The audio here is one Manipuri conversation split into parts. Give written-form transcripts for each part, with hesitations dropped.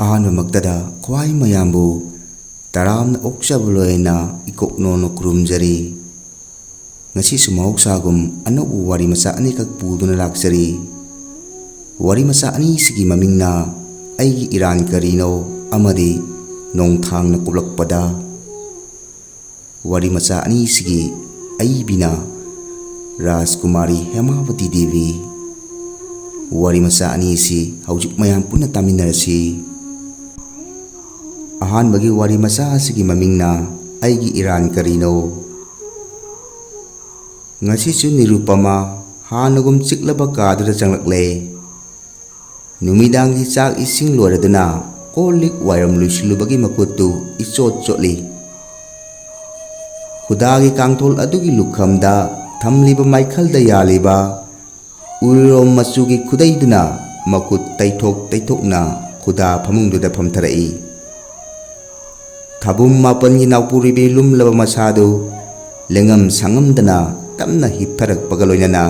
ꯑꯍꯥꯟꯕꯃꯛꯇꯗ ꯈ꯭ꯋꯥꯏ ꯃꯌꯥꯝꯕꯨ ꯇꯔꯥꯝꯅ ꯑꯣꯛꯆꯕ ꯂꯣꯏꯅ ꯏꯀꯣꯛꯅꯣꯅ ꯈꯨꯔꯨꯝꯖꯔꯤ꯫ ꯉꯁꯤꯁꯨ ꯃꯍꯧꯁꯥꯒꯨꯝ ꯑꯅꯧꯕ ꯋꯥꯔꯤ ꯃꯆꯥ ꯑꯅꯤꯈꯛ ꯄꯨꯗꯨꯅ ꯂꯥꯛꯆꯔꯤ꯫ ꯋꯥꯔꯤ ꯃꯆꯥ ꯑꯅꯤꯁꯤꯒꯤ ꯃꯃꯤꯡꯅ ꯑꯩꯒꯤ ꯏꯔꯥꯟ ꯀꯔꯤꯅꯣ ꯑꯃꯗꯤ ꯅꯣꯡꯊꯥꯡꯅ ꯀꯨꯞꯂꯛꯄꯗ꯫ ꯋꯥꯔꯤ ꯃꯆꯥ ꯑꯅꯤꯁꯤꯒꯤ ꯑꯏꯕꯤꯅ ꯔꯥꯖꯀꯨꯃꯥꯔꯤ ꯍꯦꯃꯥꯕꯇꯤ ꯗꯦꯕꯤ꯫ ꯋꯥꯔꯤ ꯃꯆꯥ ꯑꯅꯤꯁꯤ ꯍꯧꯖꯤꯛ ꯃꯌꯥꯝ ꯄꯨꯟꯅ ꯇꯥꯃꯤꯟꯅꯔꯁꯤ꯫ ꯑꯍꯥꯟꯕꯒꯤ ꯋꯥꯔꯤ ꯃꯆꯥ ꯑꯁꯤꯒꯤ ꯃꯃꯤꯡꯅ ꯑꯩꯒꯤ ꯏꯔꯥꯟ ꯀꯔꯤꯅꯣ꯫ ꯉꯁꯤꯁꯨ ꯅꯤꯔꯨꯄꯃꯥ ꯍꯥꯟꯅꯒꯨꯝ ꯆꯤꯛꯂꯕ ꯀꯥꯗꯨꯗ ꯆꯪꯂꯛꯂꯦ꯫ ꯅꯨꯃꯤꯗꯥꯡꯒꯤ ꯆꯥꯛ ꯏꯁꯤꯡ ꯂꯣꯏꯔꯗꯨꯅ ꯀꯣꯜ ꯂꯤꯛ ꯋꯥꯏꯔꯝ ꯂꯣꯏꯁꯤꯜꯂꯨꯕꯒꯤ ꯃꯈꯨꯠꯇꯨ ꯏꯆꯣꯠ ꯆꯣꯠꯂꯤ꯫ ꯈꯨꯗꯥꯒꯤ ꯀꯥꯡꯊꯣꯜ ꯑꯗꯨꯒꯤ ꯂꯨꯈꯝꯗ ꯊꯝꯂꯤꯕ ꯃꯥꯏꯈꯜꯗ ꯌꯥꯜꯂꯤꯕ ꯎꯔꯣꯝ ꯃꯆꯨꯒꯤ ꯈꯨꯗꯩꯗꯨꯅ ꯃꯈꯨꯠ ꯇꯩꯊꯣꯛ ꯇꯩꯊꯣꯛꯅ ꯈꯨꯗꯥ ꯐꯃꯨꯡꯗꯨꯗ ꯐꯝꯊꯔꯛꯏ꯫ ꯊꯥꯕꯨꯝ ꯃꯥꯄꯟꯒꯤ ꯅꯥꯎꯄꯨꯔꯤꯕꯤ ꯂꯨꯝꯂꯕ ꯃꯁꯥꯗꯨ ꯂꯦꯡꯉꯝ ꯁꯥꯉꯝꯗꯅ ꯇꯞꯅ ꯍꯤꯞꯊꯔꯛꯄꯒ ꯂꯣꯏꯅꯅ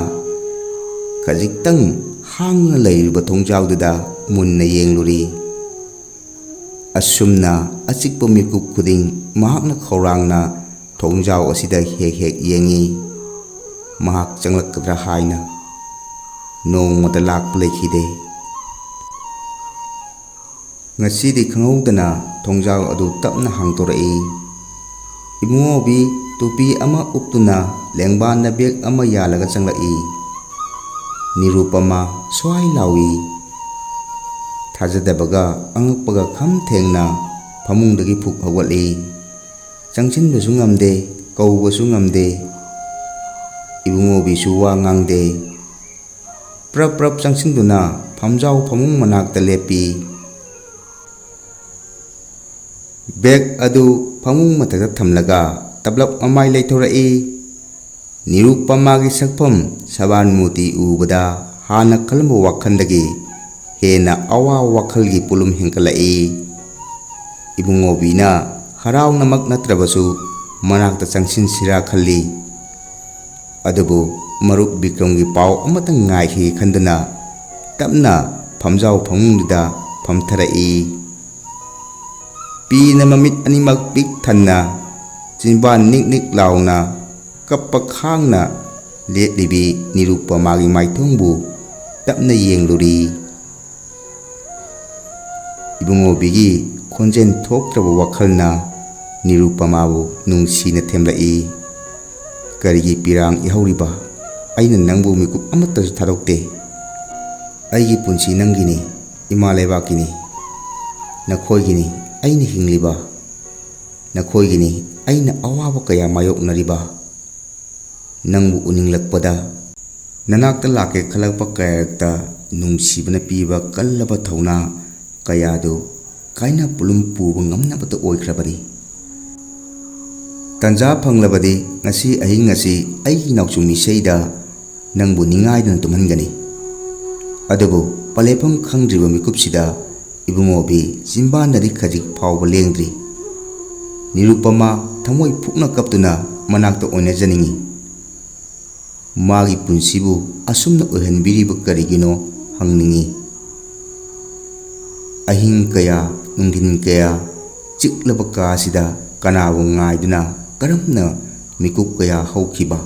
ꯈꯖꯤꯛꯇꯪ ꯍꯥꯡꯅ ꯂꯩꯔꯤꯕ ꯊꯣꯡꯖꯥꯎꯗꯨꯗ ꯃꯨꯟꯅ ꯌꯦꯡꯂꯨꯔꯤ꯫ ꯑꯁꯨꯝꯅ ꯑꯆꯤꯛꯄ ꯃꯤꯀꯨꯞ ꯈꯨꯗꯤꯡ ꯃꯍꯥꯛꯅ ꯈꯧꯔꯥꯡꯅ ꯊꯣꯡꯖꯥꯎ ꯑꯁꯤꯗ ꯍꯦꯛ ꯍꯦꯛ ꯌꯦꯡꯉꯤ, ꯃꯍꯥꯛ ꯆꯪꯂꯛꯀꯗ꯭ꯔꯥ ꯍꯥꯏꯅ꯫ ꯅꯣꯡꯃꯇ ꯂꯥꯛꯄ ꯂꯩꯈꯤꯗꯦ꯫ ꯉꯁꯤꯗꯤ ꯈꯪꯍꯧꯗꯅ ꯊꯣꯡꯖꯥꯎ ꯑꯗꯨ ꯇꯞꯅ ꯍꯥꯡꯗꯣꯔꯛꯏ꯫ ꯏꯕꯨꯡꯉꯣꯕꯤ ꯇꯨꯄꯤ ꯑꯃ ꯎꯞꯇꯨꯅ ꯂꯦꯡꯕꯥꯟꯗ ꯕꯦꯒ ꯑꯃ ꯌꯥꯜꯂꯒ ꯆꯪꯂꯛꯏ꯫ ꯅꯤꯔꯨꯄꯃꯥ ꯁ꯭ꯋꯥꯏ ꯂꯥꯎꯏ꯫ ꯊꯥꯖꯗꯕꯒ ꯑꯉꯛꯄꯒ ꯈꯝ ꯊꯦꯡꯅ ꯐꯃꯨꯡꯗꯒꯤ ꯐꯨꯛ ꯍꯧꯒꯠꯂꯤ꯫ ꯆꯪꯁꯤꯟꯕꯁꯨ ꯉꯝꯗꯦ, ꯀꯧꯕꯁꯨ ꯉꯝꯗꯦ꯫ ꯏꯕꯨꯡꯉꯣꯕꯤꯁꯨ ꯋꯥ ꯉꯥꯡꯗꯦ꯫ ꯄ꯭ꯔꯞ ꯄ꯭ꯔꯞ ꯆꯪꯁꯤꯟꯗꯨꯅ ꯐꯝꯖꯥꯎ ꯐꯃꯨꯡ ꯃꯅꯥꯛꯇ ꯂꯦꯞꯄꯤ꯫ ꯕꯦꯒ ꯑꯗꯨ ꯐꯃꯨꯡ ꯃꯊꯛꯇ ꯊꯝꯂꯒ ꯇꯞꯂꯞ ꯃꯃꯥꯏ ꯂꯩꯊꯣꯔꯛꯏ꯫ ꯅꯤꯔꯨꯄꯃꯥꯒꯤ ꯁꯛꯐꯝ ꯁꯕꯥꯟꯃꯨꯔꯇꯤ ꯎꯕꯗ ꯍꯥꯟꯅ ꯈꯜꯂꯝꯕ ꯋꯥꯈꯜꯗꯒꯤ ꯍꯦꯟꯅ ꯑꯋꯥꯕ ꯋꯥꯈꯜꯒꯤ ꯄꯣꯠꯂꯨꯝ ꯍꯦꯟꯒꯠꯂꯛꯏ꯫ ꯏꯕꯨꯡꯉꯣꯕꯤꯅ ꯍꯔꯥꯎꯅꯃꯛ ꯅꯠꯇ꯭ꯔꯕꯁꯨ ꯃꯅꯥꯛꯇ ꯆꯪꯁꯤꯟꯁꯤꯔꯥ ꯈꯜꯂꯤ꯫ ꯑꯗꯨꯕꯨ ꯃꯔꯨꯞ ꯕꯤꯀ꯭ꯔꯝꯒꯤ ꯄꯥꯎ ꯑꯃꯇꯪ ꯉꯥꯏꯈꯤ ꯈꯟꯗꯨꯅ ꯇꯞꯅ ꯐꯝꯖꯥꯎ ꯐꯃꯨꯡꯗꯨꯗ ꯐꯝꯊꯔꯛꯏ꯫ ꯄꯤꯅ ꯃꯃꯤꯠ ꯑꯅꯤꯃꯛ ꯄꯤꯛ ꯊꯟꯅ, ꯆꯤꯟꯕꯥꯟ ꯅꯤꯛ ꯅꯤꯛ ꯂꯥꯎꯅ ꯀꯞꯄ ꯈꯥꯡꯅ ꯂꯦꯞꯂꯤꯕꯤ ꯅꯤꯔꯨꯄꯃꯥꯒꯤ ꯃꯥꯏꯊꯣꯡꯕꯨ ꯇꯞꯅ ꯌꯦꯡꯂꯨꯔꯤ꯫ ꯏꯕꯨꯡꯉꯣꯕꯤꯒꯤ ꯈꯣꯟꯖꯦꯜ ꯊꯣꯛꯇ꯭ꯔꯕ ꯋꯥꯈꯜꯅ ꯅꯤꯔꯨꯄꯃꯥꯕꯨ ꯅꯨꯡꯁꯤꯅ ꯊꯦꯝꯂꯛꯏ꯫ ꯀꯔꯤꯒꯤ ꯄꯤꯔꯥꯡ ꯏꯍꯧꯔꯤꯕ? ꯑꯩꯅ ꯅꯪꯕꯨ ꯃꯤꯀꯨꯞ ꯑꯃꯠꯇꯁꯨ ꯊꯥꯗꯣꯛꯇꯦ꯫ ꯑꯩꯒꯤ ꯄꯨꯟꯁꯤ ꯅꯪꯒꯤꯅꯤ, ꯏꯃꯥ ꯂꯩꯕꯥꯛꯀꯤꯅꯤ꯫ ꯅꯈꯣꯏꯒꯤꯅꯤ ꯑꯩꯅ ꯍꯤꯡꯂꯤꯕ, ꯅꯈꯣꯏꯒꯤꯅꯤ ꯑꯩꯅ ꯑꯋꯥꯕ ꯀꯌꯥ ꯃꯥꯌꯣꯛꯅꯔꯤꯕ꯫ ꯅꯪꯕꯨ ꯎꯅꯤꯡꯂꯛꯄꯗ, ꯅꯅꯥꯛꯇ ꯂꯥꯛꯀꯦ ꯈꯜꯂꯛꯄ ꯀꯌꯥꯔꯛꯇ ꯅꯨꯡꯁꯤꯕꯅ ꯄꯤꯕ ꯀꯜꯂꯕ ꯊꯧꯅꯥ ꯀꯌꯥꯗꯨ ꯀꯥꯏꯅ ꯄꯨꯂꯨꯝ ꯄꯨꯕ ꯉꯝꯅꯕꯇ ꯑꯣꯏꯈ꯭ꯔꯕꯅꯤ꯫ ꯇꯟꯖꯥ ꯐꯪꯂꯕꯗꯤ ꯉꯁꯤ ꯑꯍꯤꯡ ꯑꯁꯤ ꯑꯩꯒꯤ ꯅꯥꯎꯆꯨ ꯃꯤꯁꯩꯗ ꯅꯪꯕꯨ ꯅꯤꯡꯉꯥꯏꯗꯨꯅ ꯇꯨꯝꯍꯟꯒꯅꯤ꯫ ꯑꯗꯨꯕꯨ ꯄꯂꯦꯞꯐꯝ ꯈꯪꯗ꯭ꯔꯤꯕ ꯃꯤꯀꯨꯞꯁꯤꯗ ꯏꯕꯨꯡꯉꯣꯕꯤ ꯆꯤꯟꯕꯥꯟꯗꯗꯤ ꯈꯖꯤꯛ ꯐꯥꯎꯕ ꯂꯦꯡꯗ꯭ꯔꯤ꯫ ꯅꯤꯔꯨꯄꯃꯥ ꯊꯃꯣꯏ ꯐꯨꯛꯅ ꯀꯞꯇꯨꯅ ꯃꯅꯥꯛꯇ ꯑꯣꯏꯅꯖꯅꯤꯡꯉꯤ꯫ ꯃꯥꯒꯤ ꯄꯨꯟꯁꯤꯕꯨ ꯑꯁꯨꯝꯅ ꯑꯣꯏꯍꯟꯕꯤꯔꯤꯕ ꯀꯔꯤꯒꯤꯅꯣ ꯍꯪꯅꯤꯡꯉꯤ꯫ ꯑꯍꯤꯡ ꯀꯌꯥ, ꯅꯨꯡꯊꯤꯟ ꯀꯌꯥ ꯆꯤꯛꯂꯕ ꯀꯥꯁꯤꯗ ꯀꯅꯥꯕꯨ ꯉꯥꯏꯗꯨꯅ ꯀꯔꯝꯅ ꯃꯤꯀꯨꯞ ꯀꯌꯥ ꯍꯧꯈꯤꯕ?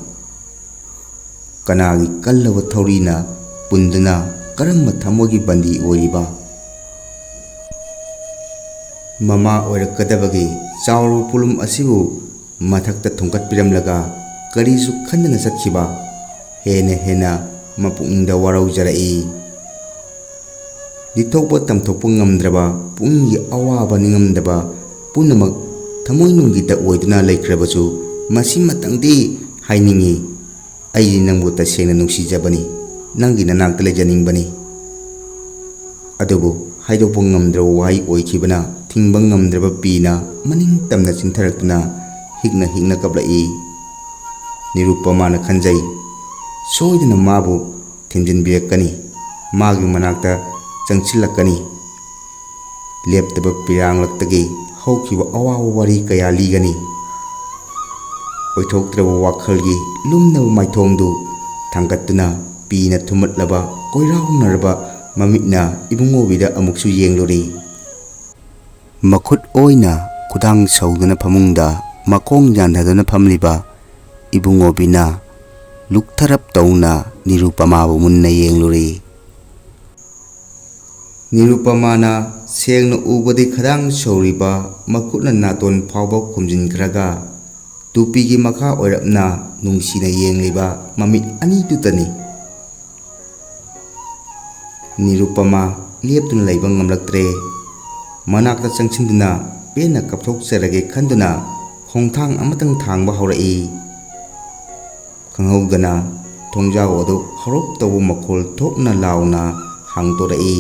ꯀꯅꯥꯒꯤ ꯀꯜꯂꯕ ꯊꯧꯔꯤꯅ ꯄꯨꯟꯗꯨꯅ ꯀꯔꯝꯕ ꯊꯃꯣꯏꯒꯤ ꯕꯟꯗꯤ ꯑꯣꯏꯔꯤꯕ? ꯃꯃꯥ ꯑꯣꯏꯔꯛꯀꯗꯕꯒꯤ ꯆꯥꯎꯔꯕ ꯄꯣꯠꯂꯨꯝ ꯑꯁꯤꯕꯨ ꯃꯊꯛꯇ ꯊꯣꯡꯀꯠꯄꯤꯔꯝꯂꯒ ꯀꯔꯤꯁꯨ ꯈꯟꯗꯅ ꯆꯠꯈꯤꯕ ꯍꯦꯟꯅ ꯍꯦꯟꯅ ꯃꯄꯨꯛꯅꯤꯡꯗ ꯋꯥꯔꯧꯖꯔꯛꯏ꯫ ꯂꯤꯊꯣꯛꯄ ꯇꯝꯊꯣꯛꯄ ꯉꯝꯗ꯭ꯔꯕ ꯄꯨꯛꯅꯤꯡꯒꯤ ꯑꯋꯥꯕ ꯅꯤꯡꯉꯝꯗꯕ ꯄꯨꯝꯅꯃꯛ ꯊꯃꯣꯏꯅꯨꯡꯒꯤꯗ ꯑꯣꯏꯗꯨꯅ ꯂꯩꯈ꯭ꯔꯕꯁꯨ ꯃꯁꯤꯃꯇꯪꯗꯤ ꯍꯥꯏꯅꯤꯡꯉꯤ꯫ ꯑꯩꯗꯤ ꯅꯪꯕꯨ ꯇꯁꯦꯡꯅ ꯅꯨꯡꯁꯤꯖꯕꯅꯤ, ꯅꯪꯒꯤ ꯅꯅꯥꯛꯇ ꯂꯩꯖꯅꯤꯡꯕꯅꯤ꯫ ꯑꯗꯨꯕꯨ ꯍꯥꯏꯗꯣꯛꯄ ꯉꯝꯗ꯭ꯔꯕ ꯋꯥꯍꯩ ꯑꯣꯏꯈꯤꯕꯅ ꯊꯤꯡꯕ ꯉꯝꯗ꯭ꯔꯕ ꯄꯤꯅ ꯃꯅꯤꯡ ꯇꯝꯅ ꯆꯤꯟꯊꯔꯛꯇꯨꯅ ꯍꯤꯛꯅ ꯍꯤꯛꯅ ꯀꯞꯂꯛꯏ꯫ ꯅꯤꯔꯨꯄꯃꯥꯅ ꯈꯟꯖꯩ, ꯁꯣꯏꯗꯅ ꯃꯥꯕꯨ ꯊꯦꯝꯖꯤꯟꯕꯤꯔꯛꯀꯅꯤ, ꯃꯥꯒꯤ ꯃꯅꯥꯛꯇ ꯆꯪꯁꯤꯜꯂꯛꯀꯅꯤ, ꯂꯦꯞꯇꯕ ꯄꯤꯔꯥꯡꯂꯛꯇꯒꯤ ꯍꯧꯈꯤꯕ ꯑꯋꯥꯕ ꯋꯥꯔꯤ ꯀꯌꯥ ꯂꯤꯒꯅꯤ꯫ ꯑꯣꯏꯊꯣꯛꯇ꯭ꯔꯕ ꯋꯥꯈꯜꯒꯤ ꯂꯨꯝꯅꯕ ꯃꯥꯏꯊꯣꯡꯗꯨ ꯊꯥꯡꯒꯠꯇꯨꯅ ꯄꯤꯅ ꯊꯨꯝꯃꯠꯂꯕ ꯀꯣꯏꯔꯥꯎꯅꯔꯕ ꯃꯃꯤꯠꯅ ꯏꯕꯨꯡꯉꯣꯕꯤꯗ ꯑꯃꯨꯛꯁꯨ ꯌꯦꯡꯂꯨꯔꯤ꯫ मखुत ओइना खुदांग सौदना फमुंगदा मकोंग यानधदना फमलिबा इबुंगोबिना लुक्थरप तौना निरुपमाबु मुन्ना येंगलुरी। निरुपमाना सेंगना उबदि खदांग सौरिबा मखुतना नातोन फावबा खुमजिनख्रगा तुपीगी मखा ओइरपना नुंगसिना येंगलिबा ममित अनिदुतनी। Nirupama लेप्तुना लैबा ngamlaktre manakta changchinduna pena kapthokserage khanduna khongthang amatang thangba haurai khanghaudana thongjao adu horop tawu makhol thokna launa hangtorai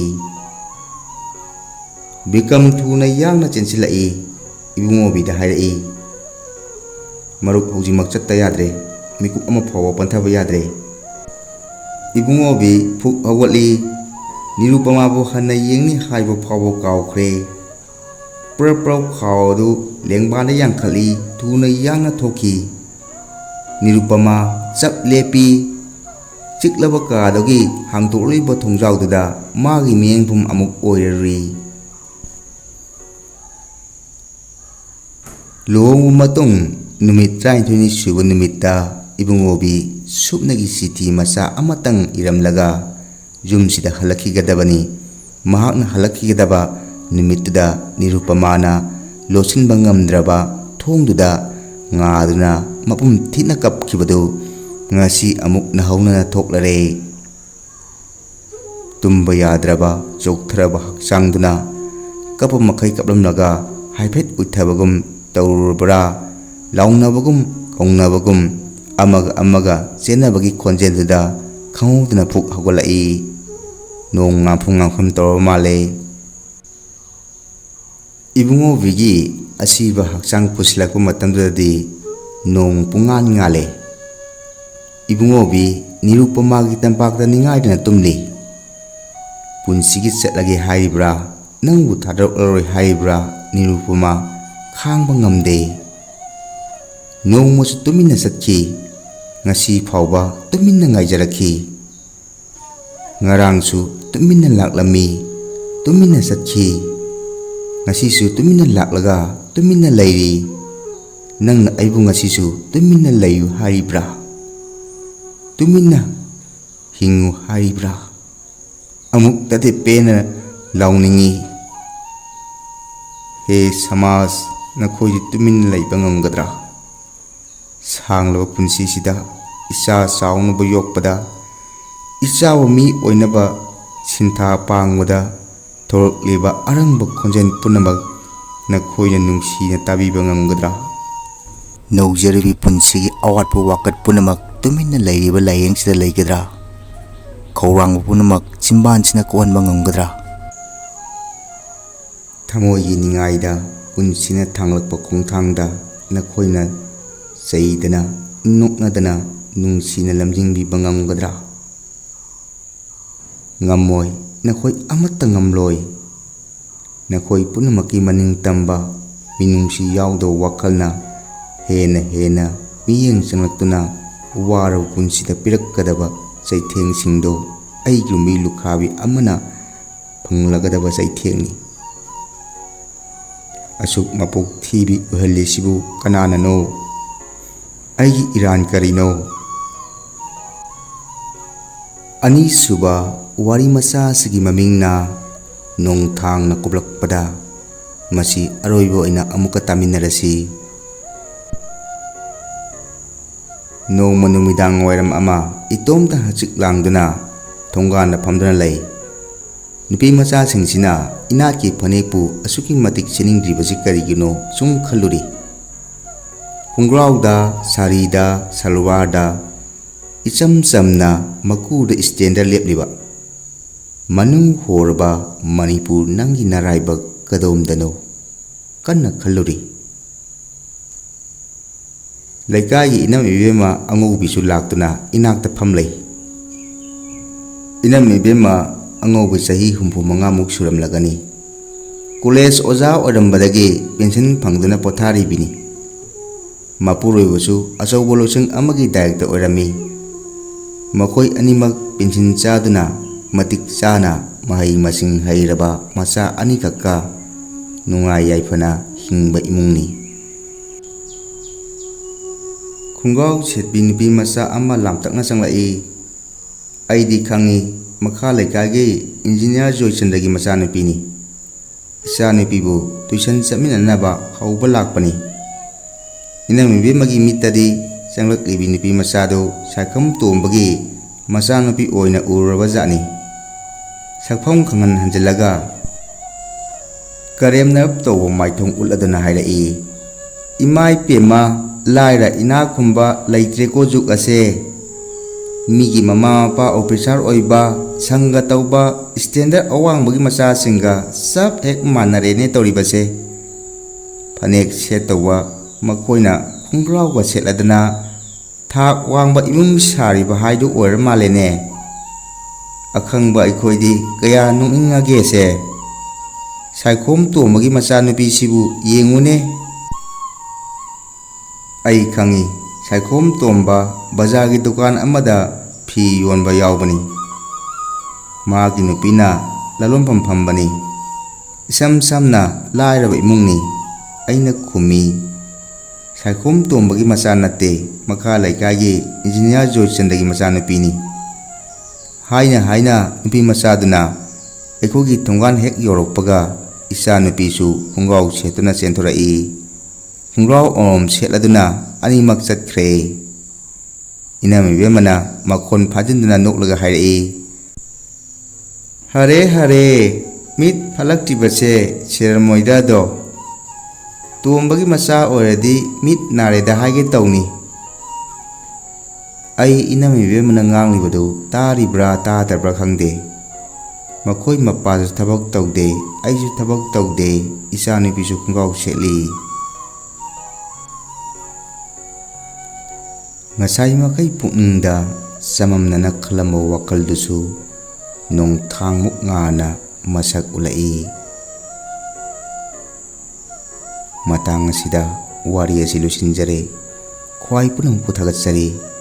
bikam thuna yangna chensilai ibungobi da hairai maruk haujimak chatta yadre mikuk ama phawa panthaba yadre ibungobi phuk hawali Nirupama बो हन्ना येंगनी हाइबो फावो काउख्रे प्रप्रौ खावदु लेंबाना यांखली थुना यांगना थोकी निरुपमा चप लेपी चिकलबा कादगी हांगतोलिबा थोंजाउदुदा मागी मियेंफुम अमुक ओइररी लोंग मतुंग नुमित 32 सुबा नुमित्ता इबुंगोबी सुपनगी सिटी मसा अमतंग इरमलगा Jumsida halakhigadabani mahakna halakhigadaba nimittuda Nirupamana losinba ngamdraba thongduda ngaduna mapum thina kapkhibadu ngasi amuk nahauna thoklare tumba yadraba chokthraba hakchangduna kapa makhai kaplamlaga haiphet uthabagum tawrubra laungnabagum kongnabagum amaga chenabagi khonjelduda khangudna phuk hagolai nong ngapung ngam tor male ibungo bigi asiba hakchang puslakpa matamdadi nong pungan ngale ibungo bi Nirupama gi tampakta ningaidna tumli punsigi chetlagi haibra nangbu thadoroi haibra Nirupama khangba ngamde nong mosu tumina satki ngasi phawba tumina ngaijarakhi ngarangsu tumina laklami tumina satki ngasi su tumina laklaga tumina lairi nangna aibu ngasi su tumina layu haribra tumina hingu haribra amuk tate pena launingi he samas na khoji tumina laiba ngamgadra sanglaba punsi sida isa saunaba yokpada ichawa mi oinaba sintha pangwada thorokliba arangba khonjen punamak na khoina nungsina tabiba ngamgadra नौजरबी पुंसी अवाट वाकट पुनमक तुमिन्ना लैरिबा लायेंगसिदा लैगद्रा खौरांग पुनमक चिंबानसिना कोहनबा ngamgadra थमोयि निंगाइदा पुंसीना थांगलकपा खोंथांगदा नखोइना चैदना नोकनादना नुंसीना लमजिंगबिबा ngamgadra ngamoi nakhoi amata ngamloi nakhoi punamaki maning tamba minungsi yaudo wakalna hena miyeng changlakuna waro punsida pirakkadaba chaitheng singdo aigi mi lukhabi amana phanglagadaba chaithengni asuk mapok thibi uhalisibu kanana no aigi iran karino ani suba wari masa sigi mamingna nongthang na kublakpada masi aroibo ina amuka taminarasi nongma numidang wairam ama itomta hachik langduna thongana phamduna lei nupi macha singsina inaki phanepu asuki matik cheningdribasi karigino sum khalluri hungrauda sarida salwarda icham chamna makuda standard lepliba manung horba Manipur nangi naraiba kadomdano kanna khalluri Laikai inam ibema angu bisu laktuna inakta phamlei inam ibema angu bi sahi humpu manga muk suram lagani college oja orambadagi pension phangduna pothari bini mapuroi busu asau bolosing amagi director orami makoi animak pension chaduna matik chana mahai masing hairaba masa ani kakka ꯅꯨꯡꯉꯥꯏ ꯌꯥꯏꯐꯅ ꯍꯤꯡꯕ ꯏꯃꯨꯡꯅꯤ꯫ ꯈꯣꯡꯒ꯭ꯔꯥꯎ ꯁꯦꯠꯄꯤ ꯅꯨꯄꯤ ꯃꯆꯥ ꯑꯃ ꯂꯥꯝꯇꯛꯅ ꯆꯪꯂꯛꯏ꯫ ꯑꯩꯗꯤ ꯈꯪꯏ, ꯃꯈꯥ ꯂꯩꯀꯥꯏꯒꯤ ꯏꯟꯖꯤꯅꯤꯌꯥꯔ ꯖꯣꯏꯆꯟꯗ꯭ꯔꯒꯤ ꯃꯆꯥꯅꯨꯄꯤꯅꯤ꯫ ꯏꯆꯥꯅꯨꯄꯤꯕꯨ ꯇ꯭ꯌꯨꯁꯟ ꯆꯠꯃꯤꯟꯅꯅꯕ ꯍꯧꯕ ꯂꯥꯛꯄꯅꯤ꯫ ꯏꯅꯝꯃꯕꯦꯝꯃꯒꯤ ꯃꯤꯠꯇꯗꯤ ꯆꯪꯂꯛꯂꯤꯕꯤ ꯅꯨꯄꯤ ꯃꯆꯥꯗꯨ ꯁꯥꯏꯈꯝ ꯇꯣꯝꯕꯒꯤ ꯃꯆꯥꯅꯨꯄꯤ ꯑꯣꯏꯅ ꯎꯔꯨꯔꯕꯖꯥꯠꯅꯤ꯫ ꯁꯛꯐꯝ ꯈꯪꯍꯟ ꯍꯟꯖꯤꯜꯂꯒ ꯀꯔꯦꯝꯅꯔꯞ ꯇꯧꯕ ꯃꯥꯏꯊꯣꯡ ꯎꯠꯂꯗꯨꯅ ꯍꯥꯏꯔꯛꯏ, "ꯏꯃꯥꯏꯄꯦꯝꯃ, ꯂꯥꯏꯔ ꯏꯅꯥꯛ ꯈꯨꯟꯕ ꯂꯩꯇ꯭ꯔꯦꯀꯣ ꯖꯨꯛ ꯑꯁꯦ꯫ ꯃꯤꯒꯤ ꯃꯃꯥ ꯃꯄꯥ ꯑꯣꯐꯤꯁꯥꯔ ꯑꯣꯏꯕ, ꯁꯪꯒ ꯇꯧꯕ, ꯁ꯭ꯇꯦꯟꯗꯔ ꯑꯋꯥꯡꯕꯒꯤ ꯃꯆꯥꯁꯤꯡꯒ ꯆꯞ ꯍꯦꯛ ꯃꯥꯟꯅꯔꯦꯅꯦ ꯇꯧꯔꯤꯕꯁꯦ꯫ ꯐꯅꯦꯛ ꯁꯦꯠꯇꯧꯕ ꯃꯈꯣꯏꯅ ꯈꯣꯡꯒ꯭ꯔꯥꯎꯒ ꯁꯦꯠꯂꯗꯅ ꯊꯥꯛ ꯋꯥꯡꯕ ꯏꯃꯨꯡ ꯁꯥꯔꯤꯕ ꯍꯥꯏꯗꯨ ꯑꯣꯏꯔ ꯃꯥꯜꯂꯦꯅꯦ꯫ ꯑꯈꯪꯕ ꯑꯩꯈꯣꯏꯗꯤ ꯀꯌꯥ ꯅꯣꯛꯅꯤꯡꯉꯒꯦꯁꯦ꯫ ꯁꯥꯏꯈꯣꯝ ꯇꯣꯝꯕꯒꯤ ꯃꯆꯥꯅꯨꯄꯤꯁꯤꯕꯨ ꯌꯦꯡꯉꯨꯅꯦ꯫ ꯑꯩ ꯈꯪꯏ, ꯁꯥꯏꯈꯣꯝ ꯇꯣꯝꯕ ꯕꯖꯥꯔꯒꯤ ꯗꯨꯀꯥꯟ ꯑꯃꯗ ꯐꯤ ꯌꯣꯟꯕ ꯌꯥꯎꯕꯅꯤ꯫ ꯃꯥꯒꯤ ꯅꯨꯄꯤꯅ ꯂꯂꯣꯟꯐꯝ ꯐꯝꯕꯅꯤ꯫ ꯏꯁꯝ ꯁꯝꯅ ꯂꯥꯏꯔꯕ ꯏꯃꯨꯡꯅꯤ꯫ ꯑꯩꯅ ꯈꯨꯝꯃꯤ, ꯁꯥꯏꯈꯣꯝ ꯇꯣꯝꯕꯒꯤ ꯃꯆꯥ ꯅꯠꯇꯦ, ꯃꯈꯥ ꯂꯩꯀꯥꯏꯒꯤ ꯏꯟꯖꯤꯅꯤꯌꯥꯔ ꯖꯣꯏꯆꯟꯗ꯭ꯔꯒꯤ ꯃꯆꯥꯅꯨꯄꯤꯅꯤ꯫ ꯍꯥꯏꯅ ꯍꯥꯏꯅ ꯅꯨꯄꯤ ꯃꯆꯥꯗꯨꯅ ꯑꯩꯈꯣꯏꯒꯤ ꯊꯣꯡꯒꯥꯟ ꯍꯦꯛ ꯌꯧꯔꯛꯄꯒ ꯏꯆꯥꯅꯨꯄꯤꯁꯨ ꯈꯣꯡꯒ꯭ꯔꯥꯎ ꯁꯦꯠꯇꯨꯅ ꯆꯦꯟꯊꯣꯔꯛꯏ꯫ ꯈꯣꯡꯒ꯭ꯔꯥꯎ ꯑꯃꯃꯝ ꯁꯦꯠꯂꯗꯨꯅ ꯑꯅꯤꯃꯛ ꯆꯠꯈ꯭ꯔꯦ꯫ ꯏꯅꯝꯃꯕꯦꯝꯃꯅ ꯃꯈꯣꯟ ꯐꯥꯖꯤꯟꯗꯨꯅ ꯅꯣꯛꯂꯒ ꯍꯥꯏꯔꯛꯏ, "ꯍꯔꯦ ꯍꯔꯦ, ꯃꯤꯠ ꯐꯠꯂꯛꯇ꯭ꯔꯤꯕꯁꯦ ꯁꯤꯔꯝꯃꯣꯏꯗꯗꯣ꯫ ꯇꯣꯝꯕꯒꯤ ꯃꯆꯥ ꯑꯣꯏꯔꯗꯤ ꯃꯤꯠ ꯅꯥꯔꯦꯗ ꯍꯥꯏꯒꯦ ꯇꯧꯅꯤ꯫" ꯑꯩ ꯏꯅꯝꯃꯕꯦꯝꯃꯅ ꯉꯥꯡꯂꯤꯕꯗꯨ ꯇꯥꯔꯤꯕ꯭ꯔꯥ ꯇꯥꯗꯕ꯭ꯔꯥ ꯈꯪꯗꯦ꯫ ꯃꯈꯣꯏ ꯃꯄꯥꯁꯨ ꯊꯕꯛ ꯇꯧꯗꯦ, ꯑꯩꯁꯨ ꯊꯕꯛ ꯇꯧꯗꯦ, ꯏꯆꯥꯅꯨꯄꯤꯁꯨ ꯈꯣꯡꯒ꯭ꯔꯥꯎ ꯁꯦꯠꯂꯤ꯫ ꯉꯁꯥꯏꯃꯈꯩ ꯄꯨꯛꯅꯤꯡꯗ ꯆꯃꯝꯅꯅ ꯈꯜꯂꯝꯕ ꯋꯥꯈꯜꯗꯨꯁꯨ ꯅꯣꯡꯊꯥꯡꯃꯨꯛ ꯉꯥꯟꯅ ꯃꯁꯛ ꯎꯠꯂꯛꯏ꯫ ꯃꯇꯥꯡ ꯑꯁꯤꯗ ꯋꯥꯔꯤ ꯑꯁꯤ ꯂꯣꯏꯁꯤꯟꯖꯔꯦ꯫ ꯈ꯭ꯋꯥꯏ ꯄꯨꯅꯃꯛꯄꯨ ꯊꯥꯒꯠꯆꯔꯤ꯫